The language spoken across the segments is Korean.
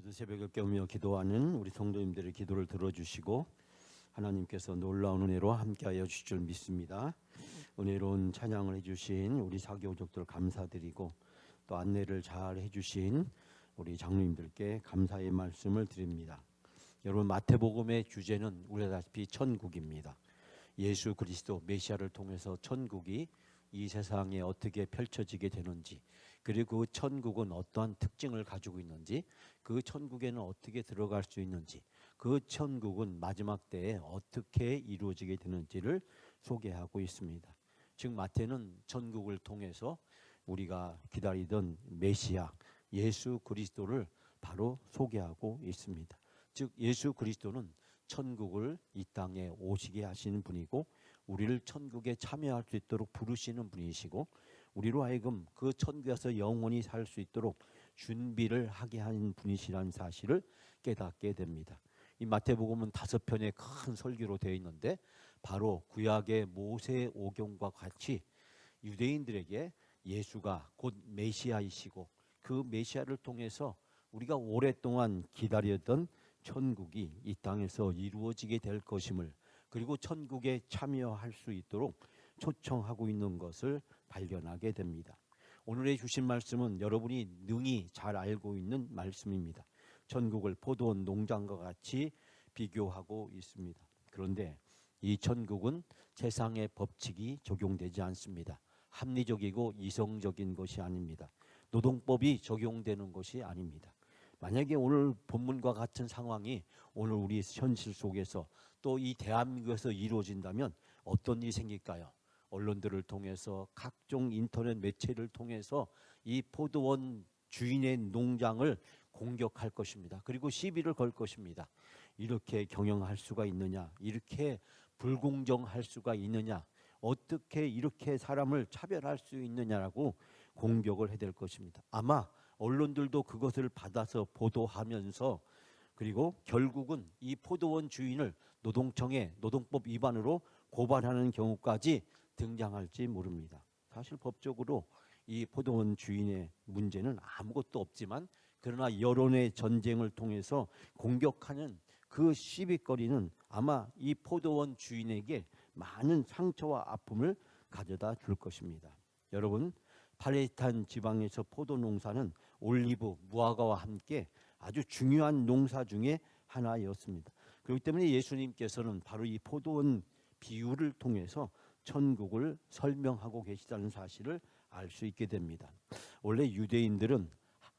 오늘도 새벽을 깨우며 기도하는 우리 성도님들의 기도를 들어주시고 하나님께서 놀라운 은혜로 함께하여 주실 줄 믿습니다. 은혜로운 찬양을 해주신 우리 사교족들 감사드리고 또 안내를 잘 해주신 우리 장로님들께 감사의 말씀을 드립니다. 여러분, 마태복음의 주제는 우리 아시다시피 천국입니다. 예수 그리스도 메시아를 통해서 천국이 이 세상에 어떻게 펼쳐지게 되는지, 그리고 그 천국은 어떠한 특징을 가지고 있는지, 그 천국에는 어떻게 들어갈 수 있는지, 그 천국은 마지막 때에 어떻게 이루어지게 되는지를 소개하고 있습니다. 즉 마태는 천국을 통해서 우리가 기다리던 메시아 예수 그리스도를 바로 소개하고 있습니다. 즉 예수 그리스도는 천국을 이 땅에 오시게 하시는 분이고, 우리를 천국에 참여할 수 있도록 부르시는 분이시고, 우리로 하여금 그 천국에서 영원히 살 수 있도록 준비를 하게 하는 분이시라는 사실을 깨닫게 됩니다. 이 마태복음은 5편의 큰 설교로 되어 있는데, 바로 구약의 모세 오경과 같이 유대인들에게 예수가 곧 메시아이시고, 그 메시아를 통해서 우리가 오랫동안 기다렸던 천국이 이 땅에서 이루어지게 될 것임을, 그리고 천국에 참여할 수 있도록 초청하고 있는 것을 발견하게 됩니다. 오늘의 주신 말씀은 여러분이 능히 잘 알고 있는 말씀입니다. 천국을 포도원 농장과 같이 비교하고 있습니다. 그런데 이 천국은 세상의 법칙이 적용되지 않습니다. 합리적이고 이성적인 것이 아닙니다. 노동법이 적용되는 것이 아닙니다. 만약에 오늘 본문과 같은 상황이 오늘 우리 현실 속에서 또 이 대한민국에서 이루어진다면 어떤 일이 생길까요? 언론들을 통해서, 각종 인터넷 매체를 통해서 이 포도원 주인의 농장을 공격할 것입니다. 그리고 시비를 걸 것입니다. 이렇게 경영할 수가 있느냐? 이렇게 불공정할 수가 있느냐? 어떻게 이렇게 사람을 차별할 수 있느냐라고 공격을 해댈 것입니다. 아마 언론들도 그것을 받아서 보도하면서, 그리고 결국은 이 포도원 주인을 노동청에 노동법 위반으로 고발하는 경우까지 등장할지 모릅니다. 사실 법적으로 이 포도원 주인의 문제는 아무것도 없지만, 그러나 여론의 전쟁을 통해서 공격하는 그 시비거리는 아마 이 포도원 주인에게 많은 상처와 아픔을 가져다 줄 것입니다. 여러분, 팔레스타인 지방에서 포도 농사는 올리브, 무화과와 함께 아주 중요한 농사 중에 하나였습니다. 그렇기 때문에 예수님께서는 바로 이 포도원 비유를 통해서 천국을 설명하고 계시다는 사실을 알 수 있게 됩니다. 원래 유대인들은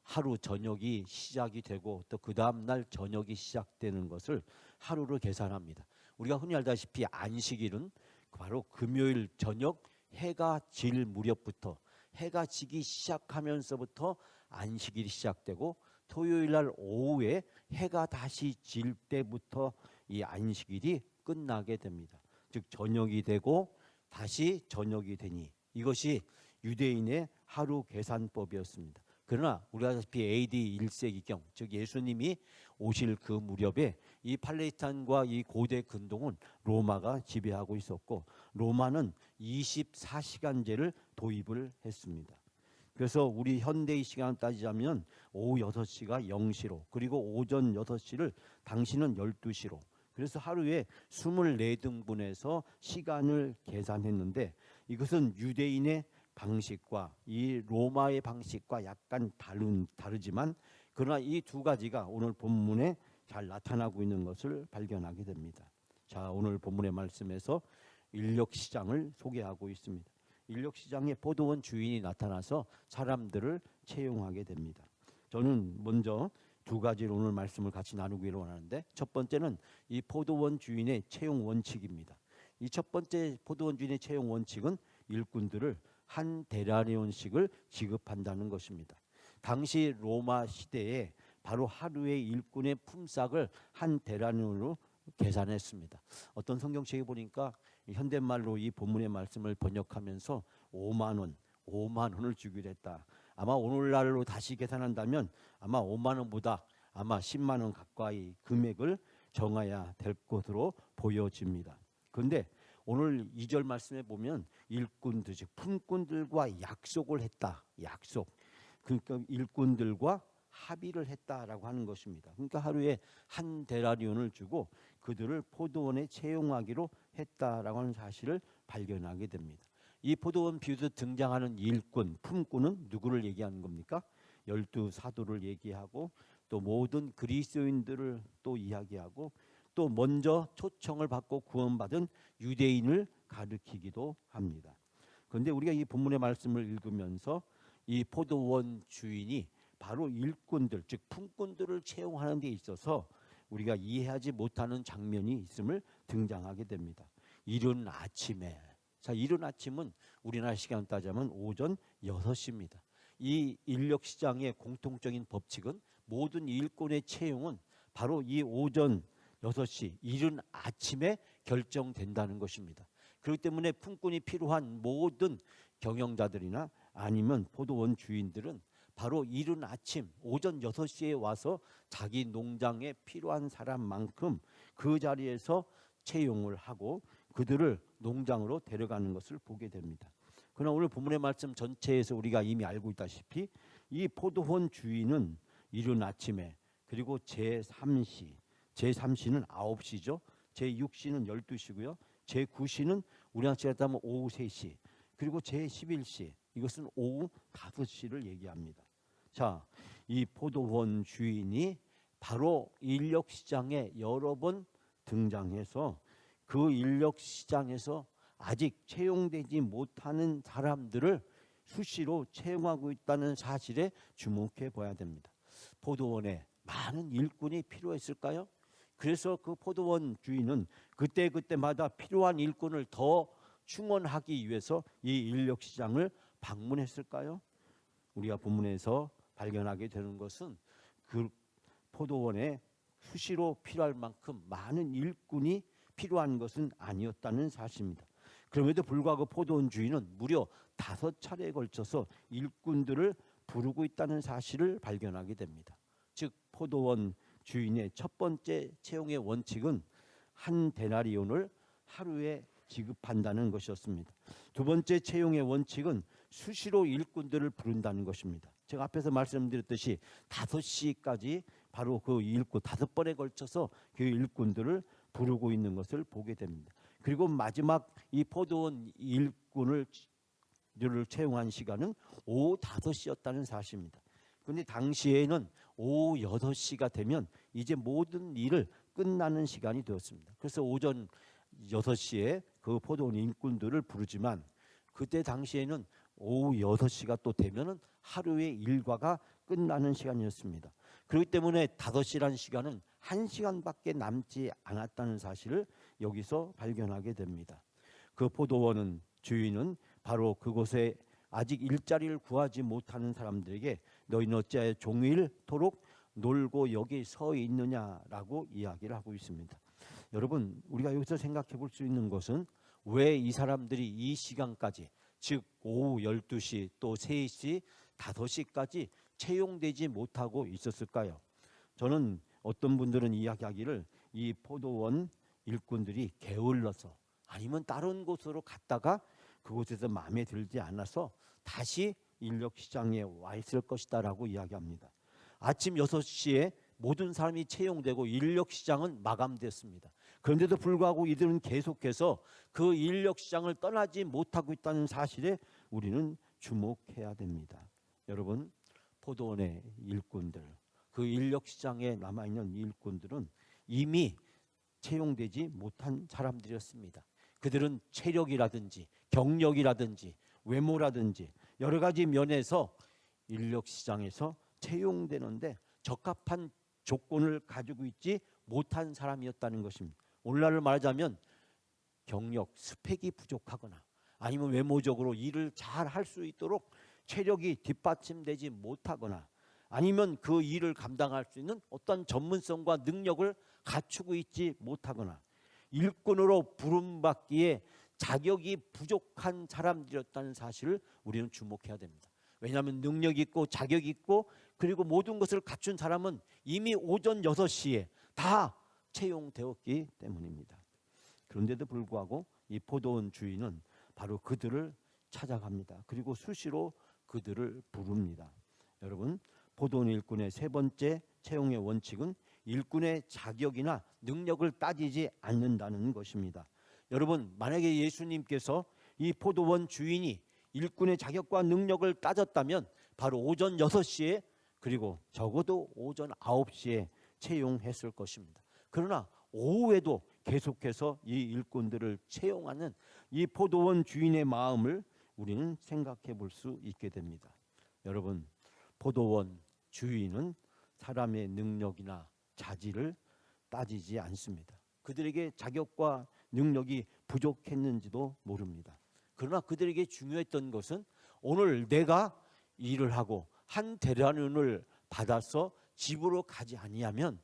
하루 저녁이 시작이 되고 또 그 다음날 저녁이 시작되는 것을 하루로 계산합니다. 우리가 흔히 알다시피 안식일은 바로 금요일 저녁 해가 질 무렵부터, 해가 지기 시작하면서부터 안식일이 시작되고, 토요일 날 오후에 해가 다시 질 때부터 이 안식일이 끝나게 됩니다. 즉 저녁이 되고 다시 저녁이 되니, 이것이 유대인의 하루 계산법이었습니다. 그러나 우리가 아시다시피 AD 1세기경, 즉 예수님이 오실 그 무렵에 이 팔레스타인과 이 고대 근동은 로마가 지배하고 있었고, 로마는 24시간제를 도입을 했습니다. 그래서 우리 현대의 시간을 따지자면 오후 6시가 0시로, 그리고 오전 6시를 당신은 12시로, 그래서 하루에 24등분해서 시간을 계산했는데, 이것은 유대인의 방식과 이 로마의 방식과 약간 다르지만, 그러나 이 두 가지가 오늘 본문에 잘 나타나고 있는 것을 발견하게 됩니다. 자, 오늘 본문의 말씀에서 인력시장을 소개하고 있습니다. 인력시장에 포도원 주인이 나타나서 사람들을 채용하게 됩니다. 저는 먼저 두 가지로 오늘 말씀을 같이 나누기로 원하는데, 첫 번째는 이 포도원 주인의 채용 원칙입니다. 이 첫 번째 포도원 주인의 채용 원칙은 일꾼들을 한 데나리온씩을 지급한다는 것입니다. 당시 로마 시대에 바로 하루의 일꾼의 품삯을 한 데나리온으로 계산했습니다. 어떤 성경책에 보니까 현대말로 이 본문의 말씀을 번역하면서 5만 원을 주기로 했다. 아마 오늘날로 다시 계산한다면 아마 5만 원보다 아마 10만 원 가까이 금액을 정해야 될 것으로 보여집니다. 그런데 오늘 2절 말씀에 보면 일꾼들, 즉 품꾼들과 약속을 했다. 약속. 그러니까 일꾼들과 합의를 했다라고 하는 것입니다. 그러니까 하루에 한 데나리온을 주고 그들을 포도원에 채용하기로 했다라고 하는 사실을 발견하게 됩니다. 이 포도원 비유에서 등장하는 일꾼, 품꾼은 누구를 얘기하는 겁니까? 12사도를 얘기하고 또 모든 그리스도인들을 또 이야기하고 또 먼저 초청을 받고 구원받은 유대인을 가리키기도 합니다. 그런데 우리가 이 본문의 말씀을 읽으면서 이 포도원 주인이 바로 일꾼들, 즉 품꾼들을 채용하는 데 있어서 우리가 이해하지 못하는 장면이 있음을 등장하게 됩니다. 이른 아침에, 자, 이른 아침은 우리나라 시간 따자면 오전 6시입니다. 이 인력시장의 공통적인 법칙은 모든 일꾼의 채용은 바로 이 오전 6시, 이른 아침에 결정된다는 것입니다. 그렇기 때문에 품꾼이 필요한 모든 경영자들이나 아니면 포도원 주인들은 바로 이른 아침 오전 6시에 와서 자기 농장에 필요한 사람만큼 그 자리에서 채용을 하고 그들을 농장으로 데려가는 것을 보게 됩니다. 그러나 오늘 본문의 말씀 전체에서 우리가 이미 알고 있다시피 이 포도원 주인은 이른 아침에, 그리고 제3시, 제3시는 9시죠. 제6시는 12시고요. 제9시는 우리나라 시간으로 따면 오후 3시, 그리고 제11시, 이것은 오후 5시를 얘기합니다. 자, 이 포도원 주인이 바로 인력시장에 여러 번 등장해서 그 인력시장에서 아직 채용되지 못하는 사람들을 수시로 채용하고 있다는 사실에 주목해 봐야 됩니다. 포도원에 많은 일꾼이 필요했을까요? 그래서 그 포도원 주인은 그때마다 필요한 일꾼을 더 충원하기 위해서 이 인력시장을 방문했을까요? 우리가 본문에서 발견하게 되는 것은 그 포도원에 수시로 필요할 만큼 많은 일꾼이 필요한 것은 아니었다는 사실입니다. 그럼에도 불구하고 포도원 주인은 무려 5차례에 걸쳐서 일꾼들을 부르고 있다는 사실을 발견하게 됩니다. 즉 포도원 주인의 첫 번째 채용의 원칙은 한 데나리온을 하루에 지급한다는 것이었습니다. 두 번째 채용의 원칙은 수시로 일꾼들을 부른다는 것입니다. 제가 앞에서 말씀드렸듯이 5시까지 바로 그 일꾼 5번에 걸쳐서 그 일꾼들을 부르고 있는 것을 보게 됩니다. 그리고 마지막 이 포도원 일꾼을 채용한 시간은 오후 5시였다는 사실입니다. 그런데 당시에는 오후 6시가 되면 이제 모든 일을 끝나는 시간이 되었습니다. 그래서 오전 6시에 그 포도원 일꾼들을 부르지만 그때 당시에는 오후 6시가 또 되면은 하루의 일과가 끝나는 시간이었습니다. 그렇기 때문에 5시라는 시간은 1시간밖에 남지 않았다는 사실을 여기서 발견하게 됩니다. 그 포도원 주인은 바로 그곳에 아직 일자리를 구하지 못하는 사람들에게 너희는 어찌하여 종일토록 놀고 여기 서 있느냐라고 이야기를 하고 있습니다. 여러분, 우리가 여기서 생각해 볼 수 있는 것은 왜 이 사람들이 이 시간까지, 즉 오후 12시 또 3시, 5시까지 채용되지 못하고 있었을까요? 저는 어떤 분들은 이야기하기를 이 포도원 일꾼들이 게을러서 아니면 다른 곳으로 갔다가 그곳에서 마음에 들지 않아서 다시 인력시장에 와 있을 것이다 라고 이야기합니다. 아침 6시에 모든 사람이 채용되고 인력시장은 마감됐습니다. 그런데도 불구하고 이들은 계속해서 그 인력시장을 떠나지 못하고 있다는 사실에 우리는 주목해야 됩니다. 여러분, 포도원의 일꾼들, 그 인력시장에 남아있는 일꾼들은 이미 채용되지 못한 사람들이었습니다. 그들은 체력이라든지 경력이라든지 외모라든지 여러 가지 면에서 인력시장에서 채용되는데 적합한 조건을 가지고 있지 못한 사람이었다는 것입니다. 오늘날을 말하자면 경력, 스펙이 부족하거나 아니면 외모적으로 일을 잘 할 수 있도록 체력이 뒷받침되지 못하거나 아니면 그 일을 감당할 수 있는 어떤 전문성과 능력을 갖추고 있지 못하거나 일꾼으로 부름받기에 자격이 부족한 사람들이었다는 사실을 우리는 주목해야 됩니다. 왜냐하면 능력이 있고 자격이 있고 그리고 모든 것을 갖춘 사람은 이미 오전 6시에 다 채용되었기 때문입니다. 그런데도 불구하고 이 포도원 주인은 바로 그들을 찾아갑니다. 그리고 수시로 그들을 부릅니다. 여러분, 포도원 일꾼의 세 번째 채용의 원칙은 일꾼의 자격이나 능력을 따지지 않는다는 것입니다. 여러분, 만약에 예수님께서 이 포도원 주인이 일꾼의 자격과 능력을 따졌다면 바로 오전 6시에 그리고 적어도 오전 9시에 채용했을 것입니다. 그러나 오후에도 계속해서 이 일꾼들을 채용하는 이 포도원 주인의 마음을 우리는 생각해 볼 수 있게 됩니다. 여러분, 포도원 주인은 사람의 능력이나 자질을 따지지 않습니다. 그들에게 자격과 능력이 부족했는지도 모릅니다. 그러나 그들에게 중요했던 것은 오늘 내가 일을 하고 한 대련을 받아서 집으로 가지 아니하면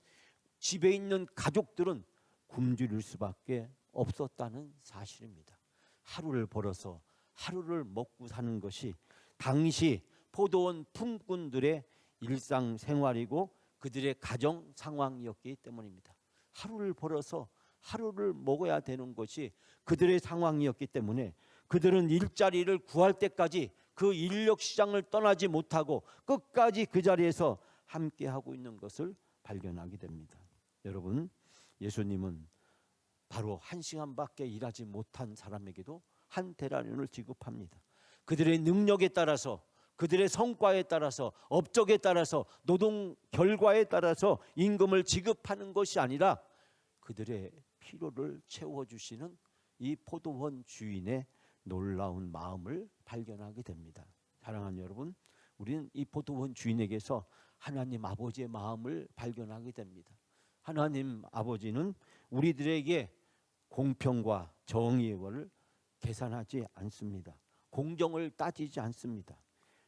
집에 있는 가족들은 굶주릴 수밖에 없었다는 사실입니다. 하루를 벌어서 하루를 먹고 사는 것이 당시 포도원 품꾼들의 일상생활이고 그들의 가정 상황이었기 때문입니다. 하루를 벌어서 하루를 먹어야 되는 것이 그들의 상황이었기 때문에 그들은 일자리를 구할 때까지 그 인력시장을 떠나지 못하고 끝까지 그 자리에서 함께하고 있는 것을 발견하게 됩니다. 여러분, 예수님은 바로 1시간밖에 일하지 못한 사람에게도 한 데나리온을 지급합니다. 그들의 능력에 따라서, 그들의 성과에 따라서, 업적에 따라서, 노동 결과에 따라서 임금을 지급하는 것이 아니라 그들의 필요를 채워주시는 이 포도원 주인의 놀라운 마음을 발견하게 됩니다. 사랑하는 여러분, 우리는 이 포도원 주인에게서 하나님 아버지의 마음을 발견하게 됩니다. 하나님 아버지는 우리들에게 공평과 정의를 계산하지 않습니다. 공정을 따지지 않습니다.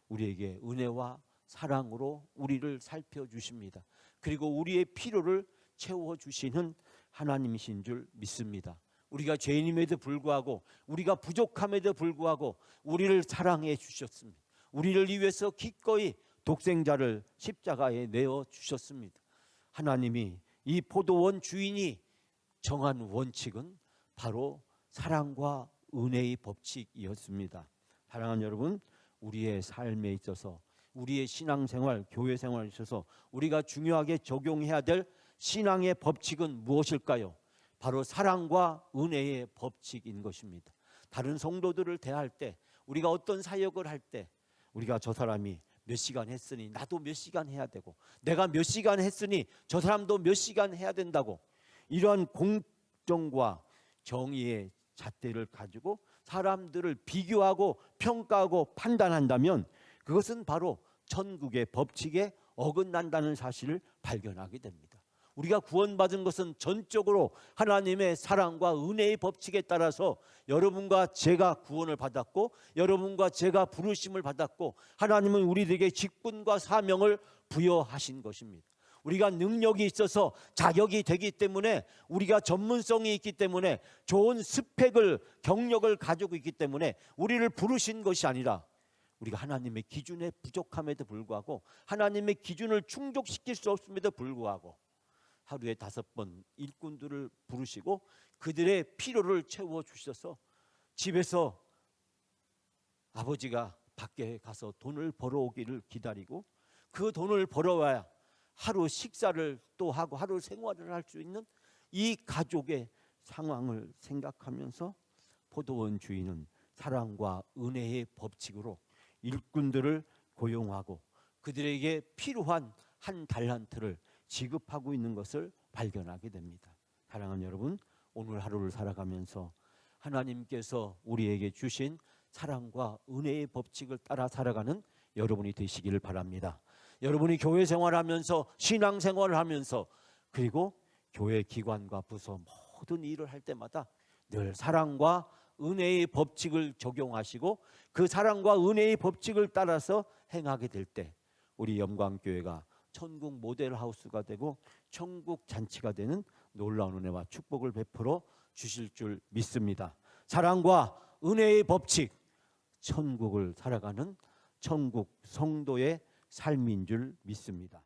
우리에게 은혜와 사랑으로 우리를 살펴주십니다. 그리고 우리의 필요를 채워주시는 하나님이신 줄 믿습니다. 우리가 죄인임에도 불구하고, 우리가 부족함에도 불구하고 우리를 사랑해 주셨습니다. 우리를 위해서 기꺼이 독생자를 십자가에 내어 주셨습니다. 하나님이 이 포도원 주인이 정한 원칙은 바로 사랑과 은혜의 법칙이었습니다. 사랑하는 여러분, 우리의 삶에 있어서, 우리의 신앙생활, 교회생활에 있어서 우리가 중요하게 적용해야 될 신앙의 법칙은 무엇일까요? 바로 사랑과 은혜의 법칙인 것입니다. 다른 성도들을 대할 때, 우리가 어떤 사역을 할 때 우리가 저 사람이 몇 시간 했으니 나도 몇 시간 해야 되고, 내가 몇 시간 했으니 저 사람도 몇 시간 해야 된다고, 이러한 공정과 정의의 잣대를 가지고 사람들을 비교하고 평가하고 판단한다면 그것은 바로 천국의 법칙에 어긋난다는 사실을 발견하게 됩니다. 우리가 구원받은 것은 전적으로 하나님의 사랑과 은혜의 법칙에 따라서 여러분과 제가 구원을 받았고, 여러분과 제가 부르심을 받았고, 하나님은 우리들에게 직분과 사명을 부여하신 것입니다. 우리가 능력이 있어서 자격이 되기 때문에, 우리가 전문성이 있기 때문에, 좋은 스펙을, 경력을 가지고 있기 때문에 우리를 부르신 것이 아니라, 우리가 하나님의 기준에 부족함에도 불구하고, 하나님의 기준을 충족시킬 수 없음에도 불구하고 하루에 5번 일꾼들을 부르시고 그들의 필요를 채워주셔서 집에서 아버지가 밖에 가서 돈을 벌어오기를 기다리고, 그 돈을 벌어와야 하루 식사를 또 하고 하루 생활을 할 수 있는 이 가족의 상황을 생각하면서 포도원 주인은 사랑과 은혜의 법칙으로 일꾼들을 고용하고 그들에게 필요한 한 달란트를 지급하고 있는 것을 발견하게 됩니다. 사랑하는 여러분, 오늘 하루를 살아가면서 하나님께서 우리에게 주신 사랑과 은혜의 법칙을 따라 살아가는 여러분이 되시기를 바랍니다. 여러분이 교회 생활하면서, 신앙생활을 하면서, 그리고 교회 기관과 부서 모든 일을 할 때마다 늘 사랑과 은혜의 법칙을 적용하시고 그 사랑과 은혜의 법칙을 따라서 행하게 될 때 우리 영광교회가 천국 모델하우스가 되고 천국 잔치가 되는 놀라운 은혜와 축복을 베풀어 주실 줄 믿습니다. 사랑과 은혜의 법칙, 천국을 살아가는 천국 성도의 삶인 줄 믿습니다.